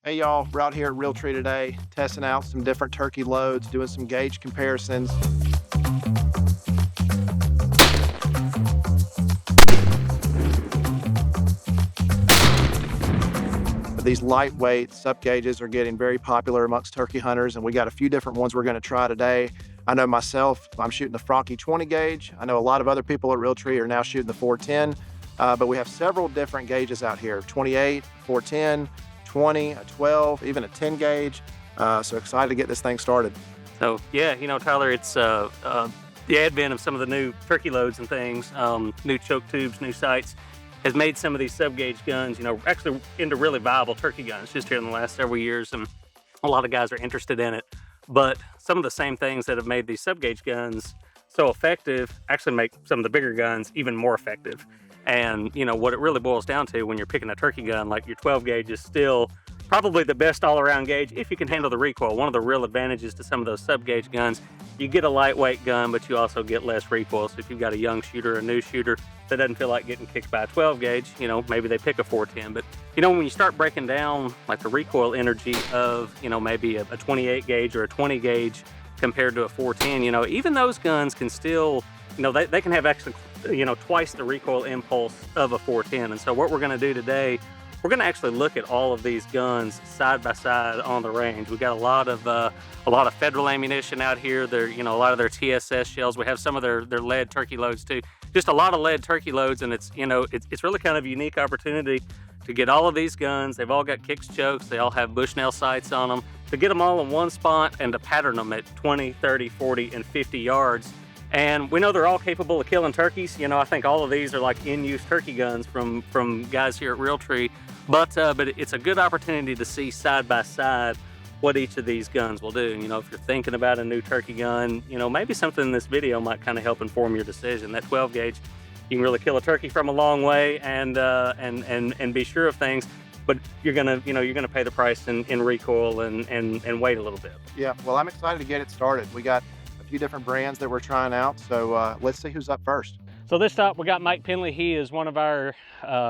Hey y'all, we're out here at Realtree today, testing out some different turkey loads, doing some gauge comparisons. These lightweight sup gauges are getting very popular amongst turkey hunters, and we got a few different ones we're going to try today. I know myself, I'm shooting the Franke 20 gauge. I know a lot of other people at Realtree are now shooting the 410, but we have several different gauges out here: 28, 410, 20, a 12, even a 10 gauge. So excited to get this thing started. So yeah, Tyler, it's the advent of some of the new turkey loads and things, new choke tubes, new sights, has made some of these sub-gauge guns, actually into really viable turkey guns just here in the last several years, and a lot of guys are interested in it. But some of the same things that have made these sub-gauge guns so effective actually make some of the bigger guns even more effective. And what it really boils down to when you're picking a turkey gun, like your 12 gauge is still probably the best all-around gauge if you can handle the recoil. One of the real advantages to some of those sub-gauge guns, you get a lightweight gun, but you also get less recoil. So if you've got a young shooter, a new shooter that doesn't feel like getting kicked by a 12 gauge, maybe they pick a 410. But when you start breaking down like the recoil energy of maybe a 28 gauge or a 20 gauge compared to a 410, even those guns can still, they can have actually twice the recoil impulse of a 410. And so what we're going to do today, we're going to actually look at all of these guns side by side on the range. We've got a lot of federal ammunition out here. They're a lot of their TSS shells. We have some of their lead turkey loads too. Just a lot of lead turkey loads, and it's really kind of a unique opportunity to get all of these guns. They've all got kicks, chokes. They all have Bushnell sights on them. To get them all in one spot and to pattern them at 20, 30, 40, and 50 yards. And we know they're all capable of killing turkeys. I think all of these are like in-use turkey guns from guys here at Realtree. But it's a good opportunity to see side by side what each of these guns will do. If you're thinking about a new turkey gun, maybe something in this video might kind of help inform your decision. That 12 gauge, you can really kill a turkey from a long way and be sure of things. But you're gonna pay the price in recoil and wait a little bit. Yeah, well, I'm excited to get it started. We got a few different brands that we're trying out, so let's see who's up first. So this stop, we got Mike Penley. He is one of our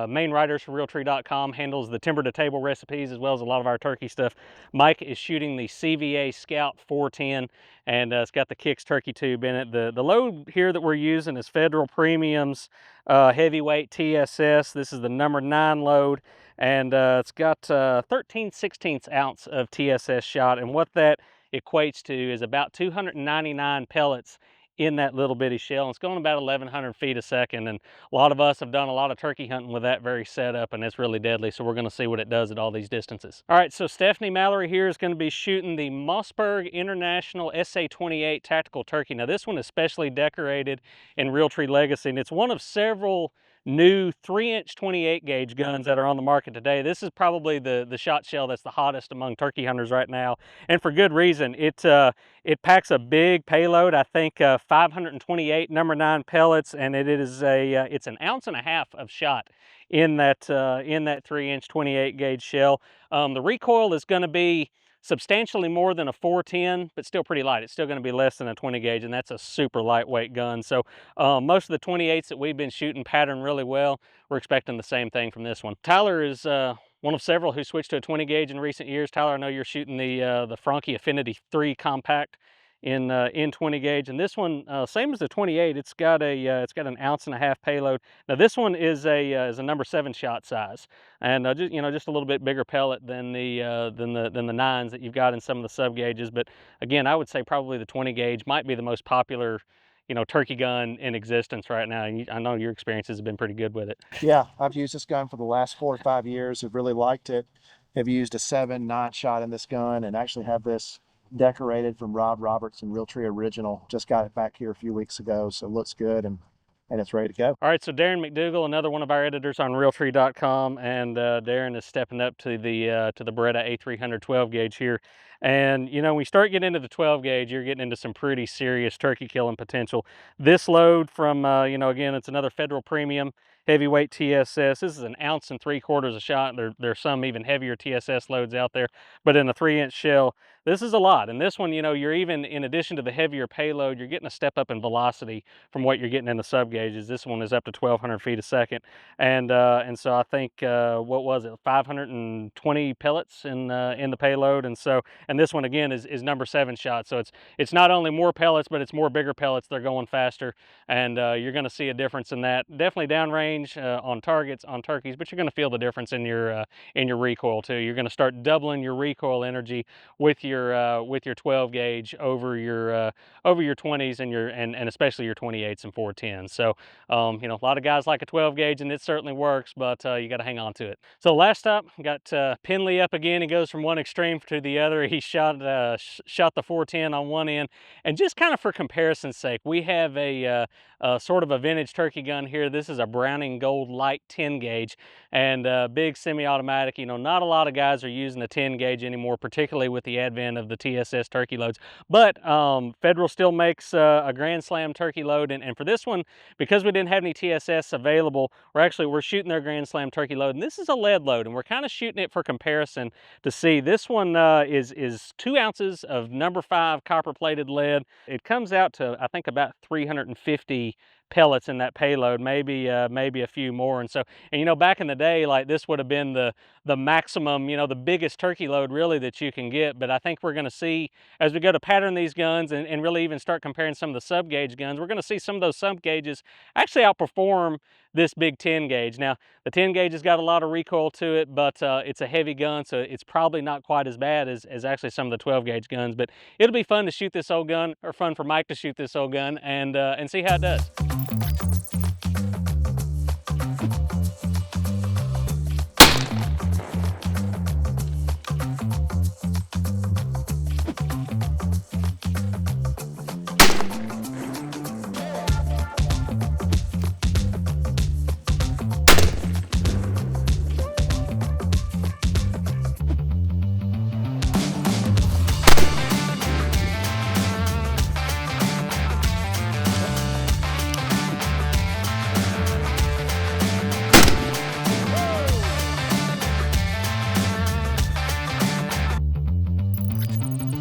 main writers for Realtree.com, handles the timber to table recipes as well as a lot of our turkey stuff. Mike is shooting the CVA Scout 410, and it's got the Kicks turkey tube in it. The load here that we're using is Federal Premium's heavyweight TSS. This is the number 9 load, and it's got 13/16 ounce of TSS shot, and what that equates to is about 299 pellets in that little bitty shell. It's going about 1,100 feet a second, and a lot of us have done a lot of turkey hunting with that very setup, and it's really deadly, so we're going to see what it does at all these distances. All right, so Stephanie Mallory here is going to be shooting the Mossberg International SA-28 Tactical Turkey. Now this one is specially decorated in Realtree Legacy, and it's one of several new 3-inch 28 gauge guns that are on the market today. This is probably the shot shell that's the hottest among turkey hunters right now, and for good reason. It packs a big payload. I think 528 number 9 pellets, and it's an 1.5 ounces of shot in that 3-inch 28 gauge shell. The recoil is going to be substantially more than a 410, but still pretty light. It's still going to be less than a 20 gauge, and that's a super lightweight gun. So most of the 28s that we've been shooting pattern really well. We're expecting the same thing from this one. Tyler is one of several who switched to a 20 gauge in recent years. Tyler, I know you're shooting the Franke Affinity 3 Compact in 20 gauge, and this one, same as the 28, it's got an 1.5 ounce payload. Now this one is a number 7 shot size, and just a little bit bigger pellet than the 9s that you've got in some of the sub gauges. But again, I would say probably the 20 gauge might be the most popular turkey gun in existence right now. And I know your experiences have been pretty good with it. Yeah, I've used this gun for the last 4 or 5 years. I've really liked it. Have used a 7/9 shot in this gun, and actually have this decorated from Rob Robertson Realtree Original. Just got it back here a few weeks ago, so it looks good, and it's ready to go. All right, so Darren McDougall, another one of our editors on Realtree.com, and Darren is stepping up to the Beretta A300 12 gauge here. And when you start getting into the 12 gauge, you're getting into some pretty serious turkey killing potential. This load from again, it's another Federal Premium heavyweight TSS. This is an 1.75 ounces a shot. There's some even heavier TSS loads out there, but in a 3-inch shell, this is a lot. And this one, you know, you're even, in addition to the heavier payload, you're getting a step up in velocity from what you're getting in the sub gauges. This one is up to 1,200 feet a second. And so I think, what was it, 520 pellets in the payload. And so, and this one again is number 7 shot. So it's not only more pellets, but it's more bigger pellets. They're going faster, and you're going to see a difference in that. Definitely downrange on targets, on turkeys, but you're going to feel the difference in your recoil too. You're going to start doubling your recoil energy with your 12 gauge over your 20s and especially your 28s and 410s. So you know, a lot of guys like a 12 gauge, and it certainly works, but you got to hang on to it. So last up, got Penley up again. He goes from one extreme to the other. He shot the 410 on one end, and just kind of for comparison's sake, we have a sort of a vintage turkey gun here. This is a Browning Gold Light 10 gauge, and big semi-automatic. You know, not a lot of guys are using the 10 gauge anymore, particularly with the advent of the TSS turkey loads. But Federal still makes a Grand Slam turkey load, and for this one, because we didn't have any TSS available, we're shooting their Grand Slam turkey load, and this is a lead load, and we're kind of shooting it for comparison to see. This one is 2 ounces of number 5 copper plated lead. It comes out to, I think, about 350 pellets in that payload, maybe a few more. And so, and you know, back in the day, like, this would have been the maximum, you know, the biggest turkey load really that you can get. But I think we're going to see, as we go to pattern these guns and really even start comparing some of the sub gauge guns, we're going to see some of those sub gauges actually outperform this big 10 gauge. Now, the 10 gauge has got a lot of recoil to it, but it's a heavy gun, so it's probably not quite as bad as actually some of the 12 gauge guns. But it'll be fun to shoot this old gun, or fun for Mike to shoot this old gun, and see how it does.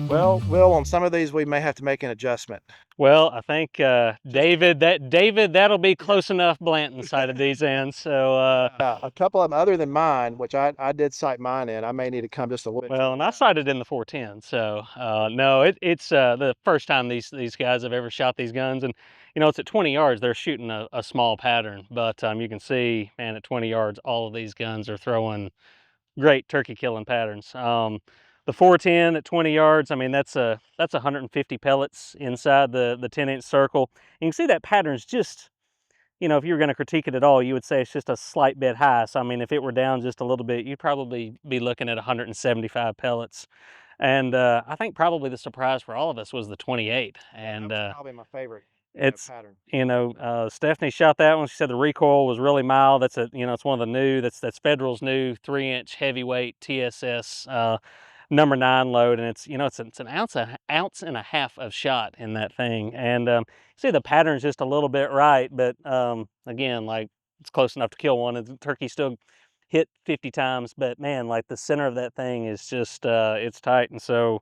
Well, Will, on some of these, we may have to make an adjustment. Well, I think David, that'll be close enough Blanton side of these ends. So a couple of them other than mine, which I did sight mine in, I may need to come just a little bit. well, and I sighted in the 410. So no, it's the first time these guys have ever shot these guns, and you know, it's at 20 yards. They're shooting a small pattern, but you can see, man, at 20 yards, all of these guns are throwing great turkey killing patterns. The 410 at 20 yards, I mean, that's 150 pellets inside the 10-inch circle. You can see that pattern's just, you know, if you were going to critique it at all, you would say it's just a slight bit high. So I mean, if it were down just a little bit, you'd probably be looking at 175 pellets. And I think probably the surprise for all of us was the 28. And that was probably my favorite. It's pattern. You know, Stephanie shot that one. She said the recoil was really mild. That's you know, it's one of the new, that's Federal's new 3-inch heavyweight TSS number 9 load, and it's, you know, it's an ounce and a half of shot in that thing. And see, the pattern's just a little bit right, but again, like, it's close enough to kill one, and the turkey still hit 50 times. But man, like, the center of that thing is just it's tight. And so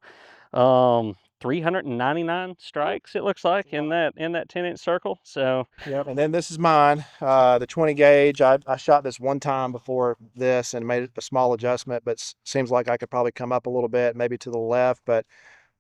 399 strikes, it looks like, in that 10-inch circle. So yep. And then this is mine, the 20 gauge. I shot this one time before this and made a small adjustment, but seems like I could probably come up a little bit, maybe to the left. But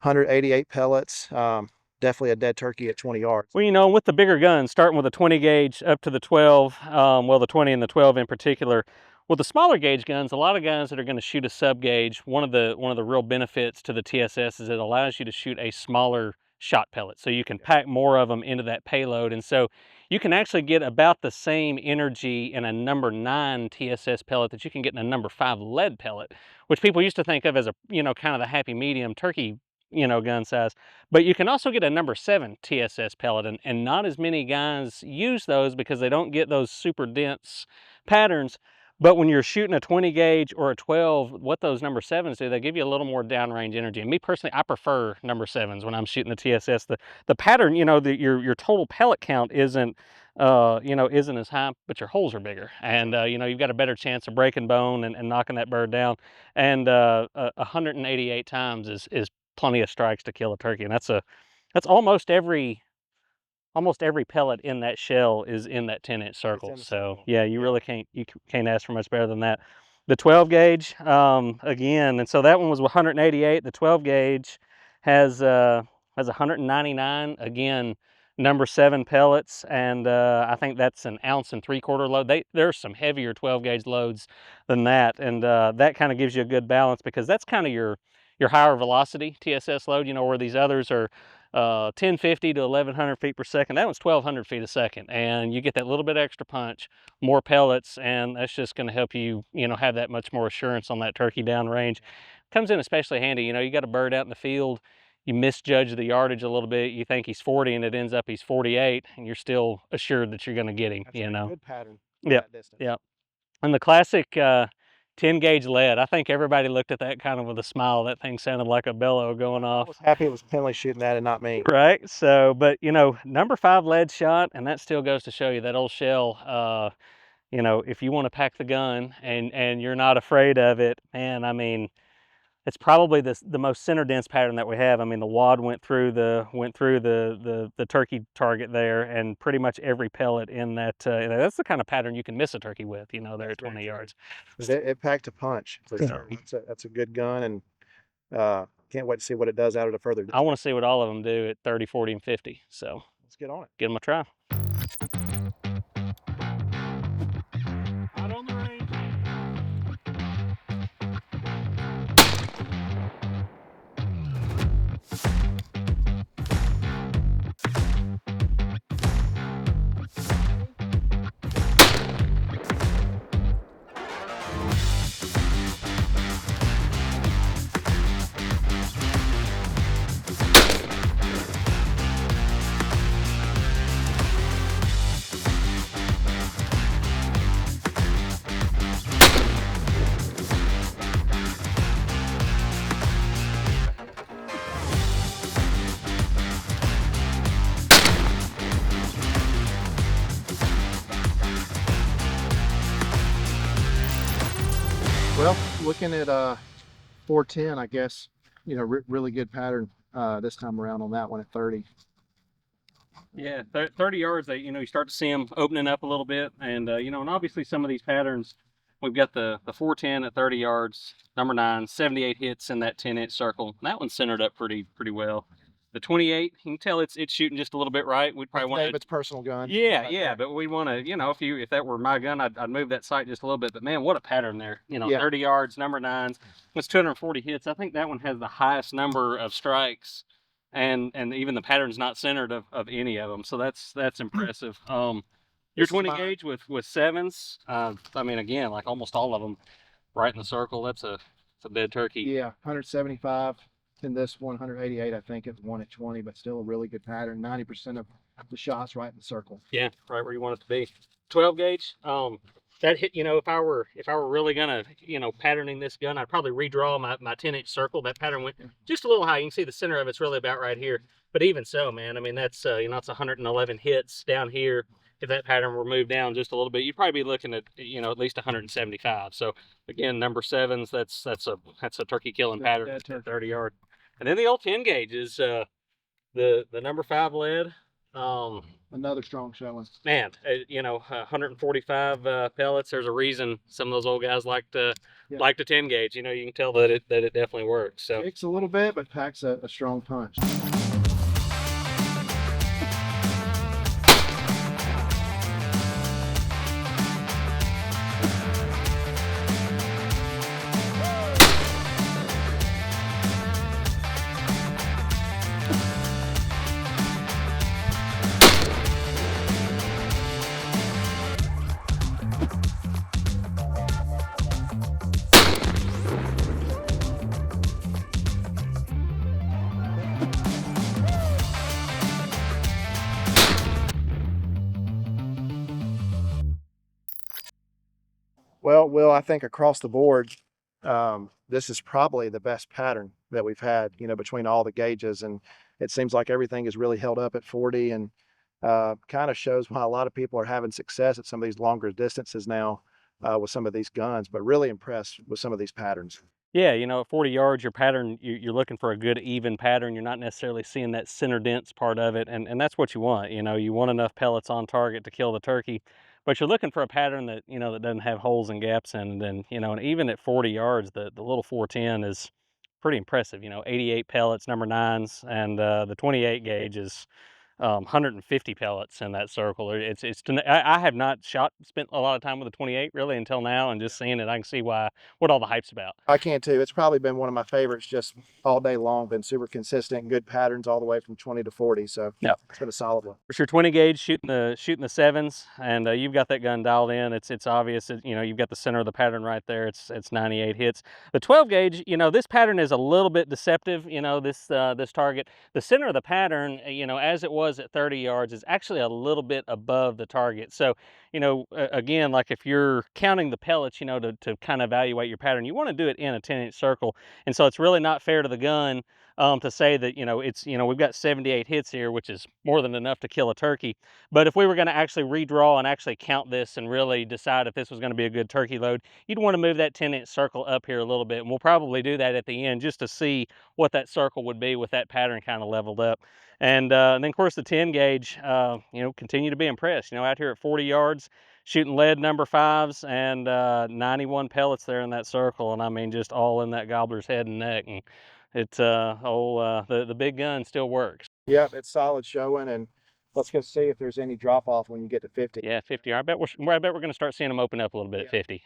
188 pellets, definitely a dead turkey at 20 yards. Well, you know, with the bigger guns, starting with a 20 gauge up to the 12, well, the 20 and the 12 in particular. With the smaller gauge guns, a lot of guys that are going to shoot a sub gauge, one of the real benefits to the TSS is it allows you to shoot a smaller shot pellet, so you can pack more of them into that payload. And so you can actually get about the same energy in a number 9 TSS pellet that you can get in a number 5 lead pellet, which people used to think of as a, you know, kind of the happy medium turkey, you know, gun size. But you can also get a number 7 TSS pellet, and not as many guys use those because they don't get those super dense patterns. But when you're shooting a 20 gauge or a 12, what those number 7s do, they give you a little more downrange energy. And me personally, I prefer number 7s when I'm shooting the TSS. The pattern, you know, your total pellet count isn't you know, isn't as high, but your holes are bigger, and you know, you've got a better chance of breaking bone and knocking that bird down. And 188 times is plenty of strikes to kill a turkey, and that's almost every pellet in that shell is in that 10-inch circle. So yeah, you really can't ask for much better than that. The 12 gauge, again, and so that one was 188. The 12 gauge has 199. Again, number 7 pellets, and I think that's an 1.75 ounce load. There's some heavier 12 gauge loads than that, and that kind of gives you a good balance, because that's kind of your higher velocity TSS load. You know, where these others are 1050 to 1100 feet per second. That one's 1200 feet a second, and you get that little bit extra punch, more pellets, and that's just going to help you, you know, have that much more assurance on that turkey downrange. Comes in especially handy. You know, you got a bird out in the field, you misjudge the yardage a little bit, you think he's 40 and it ends up he's 48, and you're still assured that you're going to get him. That's you a know, good pattern. yeah, That distance. yeah. And the classic 10 gauge lead, I think everybody looked at that kind of with a smile. That thing sounded like a bellow going off. I was happy it was Penley shooting that and not me. Right. So, but you know, number 5 lead shot, and that still goes to show you that old shell. You know, if you want to pack the gun and you're not afraid of it, man, I mean, it's probably the most center dense pattern that we have. I mean, the wad went through the turkey target there, and pretty much every pellet in that. That's the kind of pattern you can miss a turkey with. You know, there at 20 yards. It packed a punch for sure. That's a good gun, and can't wait to see what it does out at a further distance. I want to see what all of them do at 30, 40, and 50. So Let's get on it. give them a try. Out on the range. Well, looking at 410, I guess, you know, really good pattern this time around on that one at 30. Yeah, 30 yards, you know, you start to see them opening up a little bit. And, you know, and obviously some of these patterns, we've got the 410 at 30 yards, number 9, 78 hits in that 10-inch circle. That one's centered up pretty well. The 28, you can tell it's shooting just a little bit right. We'd probably want David's personal gun. Yeah, but we want to, you know, if that were my gun, I'd move that sight just a little bit. But man, what a pattern there. You know, 30 yards, number 9, it's 240 hits. I think that one has the highest number of strikes, and even the pattern's not centered of any of them. So that's impressive. Your 20 gauge with sevens, I mean, again, like almost all of them, right in the circle. It's a dead turkey. Yeah, 175. In this 188, I think it's 1 at 20, but still a really good pattern. 90% of the shots right in the circle. Yeah, right where you want it to be. 12 gauge. That hit. You know, if I were really gonna, you know, patterning this gun, I'd probably redraw my 10-inch circle. That pattern went just a little high. You can see the center of it's really about right here. But even so, man, I mean, that's you know, it's 111 hits down here. If that pattern were moved down just a little bit, you'd probably be looking at, you know, at least 175. So again, number 7s, that's a turkey killing pattern at 30 yard. And then the old 10 gauge is the number 5 lead. Another strong showing. Man, you know, 145 pellets. There's a reason some of those old guys like to 10 gauge. You know, you can tell that it definitely works. So kicks a little bit, but packs a strong punch. Well, Will, I think across the board, this is probably the best pattern that we've had, you know, between all the gauges. And it seems like everything is really held up at 40. And kind of shows why a lot of people are having success at some of these longer distances now with some of these guns, but really impressed with some of these patterns. Yeah, at 40 yards, your pattern, you're looking for a good even pattern. You're not necessarily seeing that center dense part of it, and that's what you want. You want enough pellets on target to kill the turkey, but you're looking for a pattern that that doesn't have holes and gaps in. And then and even at 40 yards, the little 410 is pretty impressive. 88 pellets, number nines, and the 28 gauge is 150 pellets in that circle. I have not spent a lot of time with the 28 really until now, and just seeing it, I can see what all the hype's about. I can too. It's probably been one of my favorites just all day long. Been super consistent, good patterns all the way from 20 to 40. So Yeah. it's been a solid one. It's your 20 gauge shooting the sevens, and you've got that gun dialed in. It's obvious. You've got the center of the pattern right there. It's 98 hits. The 12 gauge, this pattern is a little bit deceptive. This target, the center of the pattern, as it was at 30 yards, is actually a little bit above the target. So, again, like if you're counting the pellets, to kind of evaluate your pattern, you want to do it in a 10-inch circle, and so it's really not fair to the gun to say that we've got 78 hits here, which is more than enough to kill a turkey. But if we were going to actually redraw and actually count this and really decide if this was going to be a good turkey load, you'd want to move that 10-inch circle up here a little bit, and we'll probably do that at the end just to see what that circle would be with that pattern kind of leveled up. And then of course the 10 gauge, continue to be impressed. Out here at 40 yards, shooting lead number fives and 91 pellets there in that circle, and I mean just all in that gobbler's head and neck. And it's the big gun still works. Yep, it's solid showing, and let's go see if there's any drop off when you get to 50. Yeah, 50. I bet we're going to start seeing them open up a little bit at 50.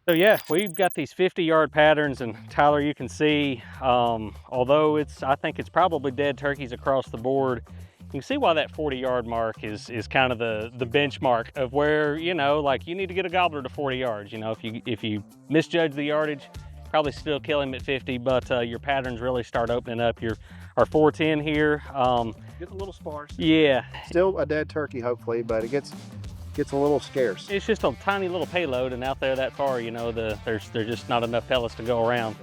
So yeah, we've got these 50-yard patterns, and Tyler, you can see, although I think it's probably dead turkeys across the board, you can see why that 40-yard mark is kind of the benchmark of where, like you need to get a gobbler to 40 yards. If you misjudge the yardage, probably still kill him at 50, but your patterns really start opening up. Our 410 here. Get a little sparse. Yeah. Still a dead turkey, hopefully, but it gets a little scarce. It's just a tiny little payload, and out there that far, there's just not enough pellets to go around.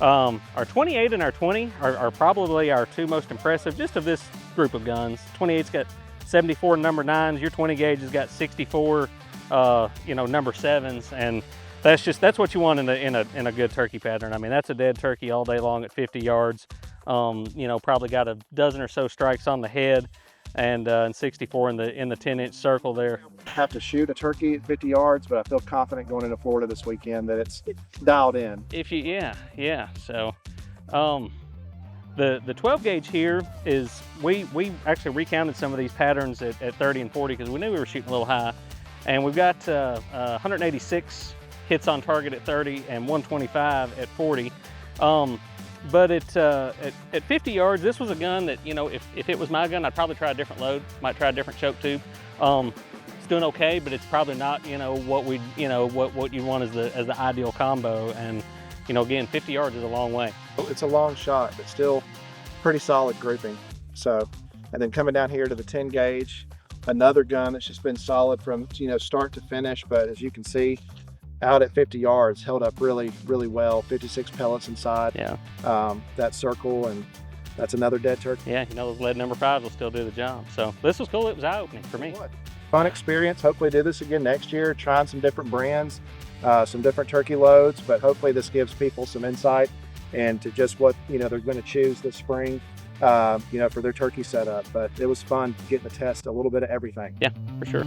Our 28 and our 20 are probably our two most impressive just of this group of guns. 28's got 74 number nines. Your 20 gauge has got 64 number sevens, and that's what you want in a good turkey pattern. I mean, that's a dead turkey all day long at 50 yards. Probably got a dozen or so strikes on the head, and 64 in the 10-inch circle there. Have to shoot a turkey at 50 yards, but I feel confident going into Florida this weekend that it's dialed in. Yeah. So, the 12 gauge here is we actually recounted some of these patterns at 30 and 40 because we knew we were shooting a little high, and we've got 186 hits on target at 30 and 125 at 40. But at 50 yards, this was a gun that, if it was my gun, I'd probably try a different load, might try a different choke tube. It's doing okay, but it's probably not, what you want as the ideal combo. And, again, 50 yards is a long way. It's a long shot, but still pretty solid grouping. So, and then coming down here to the 10 gauge, another gun that's just been solid from, start to finish. But as you can see, out at 50 yards, held up really, really well. 56 pellets inside. Yeah. That circle, and that's another dead turkey. Yeah, those lead number fives will still do the job. So this was cool. It was eye-opening for me. Fun experience. Hopefully do this again next year, trying some different brands, some different turkey loads, but hopefully this gives people some insight into just what, they're going to choose this spring, for their turkey setup. But it was fun getting to test a little bit of everything. Yeah, for sure.